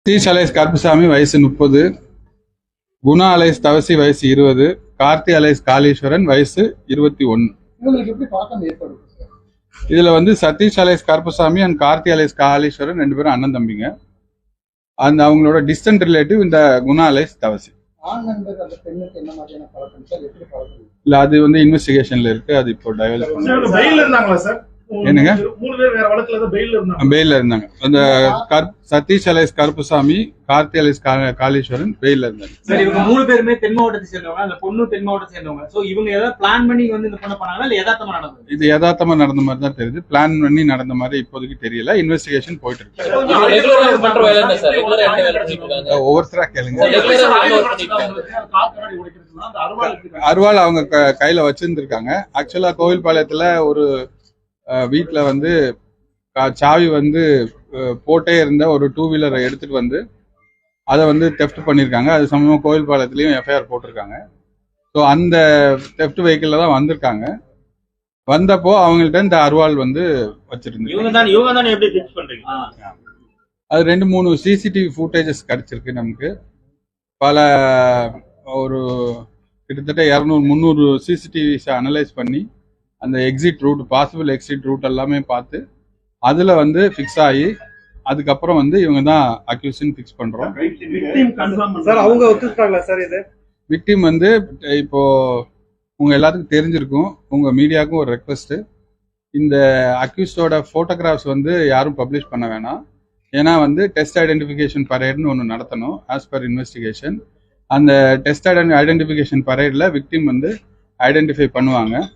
Satish alias Karuppusamy வயசு 30, Guna Alice தவசி வயசு 20, Karthi alias Kaleeswaran வயசு 21. இதுல Sathish alias Karuppusamy and Karthi alias Kaleeswaran 2 பேரும் அண்ணன் தம்பிங்க. அந்த அவங்களோட டிஸ்டன்ட் ரிலேட்டிவ் இந்த குணா அலைஸ் தவசி. இல்ல அது இன்வெஸ்டிகேஷன்ல இருக்கு. அது இப்போ டைவல்ஸ் என்னங்க பெயில இருந்தாங்க. அந்த சதீஷ் அலைஸ் கருப்புசாமி, கார்த்தி அலைஸ் காளீஸ்வரன் பெயில இருந்தாங்க. சார் இவங்க 3 பேருமே தென் மாவட்டத்தை சேர்ந்தவங்க. அந்த பொண்ணு தென் மாவட்டத்தை சேர்ந்தவங்க. சோ இவங்க ஏதாவது பிளான் பண்ணி இந்த பொண்ணை பண்ணாங்களா இல்ல யதார்த்தமா நடந்தது? இது யதார்த்தமா நடந்த மாதிரி தான் தெரியுது. பிளான் பண்ணி நடந்த மாதிரி இப்போதைக்கு தெரியல. இன்வெஸ்டிகேஷன் போயிட்டு இருக்கு. ஒவ்வொருத்தரா கேளுங்க. அருவாள் அவங்க கையில வச்சிருந்திருக்காங்க. ஆக்சுவலா கோவில்பாளையத்துல ஒரு வீட்டுல சாவி போட்டே இருந்த ஒரு 2 வீலரை எடுத்துட்டு அதை தெஃப்ட் பண்ணியிருக்காங்க. அது சம்பந்தமா கோவில்பாளையத்துலயும் எஃப்ஐஆர் போட்டிருக்காங்க. ஸோ அந்த தெஃப்ட் வெஹிக்கிள்ல தான் வந்திருக்காங்க. வந்தப்போ அவங்கள்ட்ட இந்த அருவாள் வச்சிருந்தாங்க. அது 2-3 சிசிடிவி ஃபுட்டேஜஸ் கிடைச்சிருக்கு நமக்கு. பல ஒரு கிட்டத்தட்ட 200-300 சிசிடிவிஸை அனலைஸ் பண்ணி அந்த exit route, possible exit route எல்லாமே பார்த்து அதுல ஃபிக்ஸ் ஆகி அதுக்கப்புறம் இவங்க தான் அக்யூஷன் ஃபிக்ஸ் பண்றோம். அவங்க ஒத்துக்கிட்டாங்களா சார்? இது விக்டிம் இப்போ உங்க எல்லாத்துக்கும் தெரிஞ்சிருக்கும். உங்க மீடியாவுக்கும் ஒரு ரெக்வஸ்ட், இந்த அக்யூஸ்டோட போட்டோகிராஃப்ஸ் யாரும் பப்ளிஷ் பண்ண வேணாம். ஏன்னா டெஸ்ட் ஐடென்டிஃபிகேஷன் பரேட்னு ஒன்று நடத்தணும் ஆஸ் பர் இன்வெஸ்டிகேஷன். அந்த டெஸ்ட் ஐடென்டிஃபிகேஷன் பரேட்ல விக்டிம் ஐடென்டிஃபை பண்ணுவாங்க.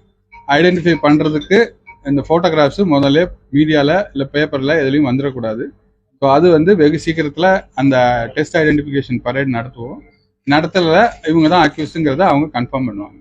ஐடென்டிஃபை பண்றதுக்கு இந்த போட்டோகிராஃப்ஸ் முதல்ல மீடியால இல்ல பேப்பர்ல எதுலையும் வந்துடக்கூடாது. ஸோ அது வெகு சீக்கிரத்துல அந்த டெஸ்ட் ஐடென்டிஃபிகேஷன் பரேட் நடத்துவோம். நடத்தல இவங்க தான் அக்யூஸ்ங்கிறத அவங்க கன்ஃபார்ம் பண்ணுவாங்க.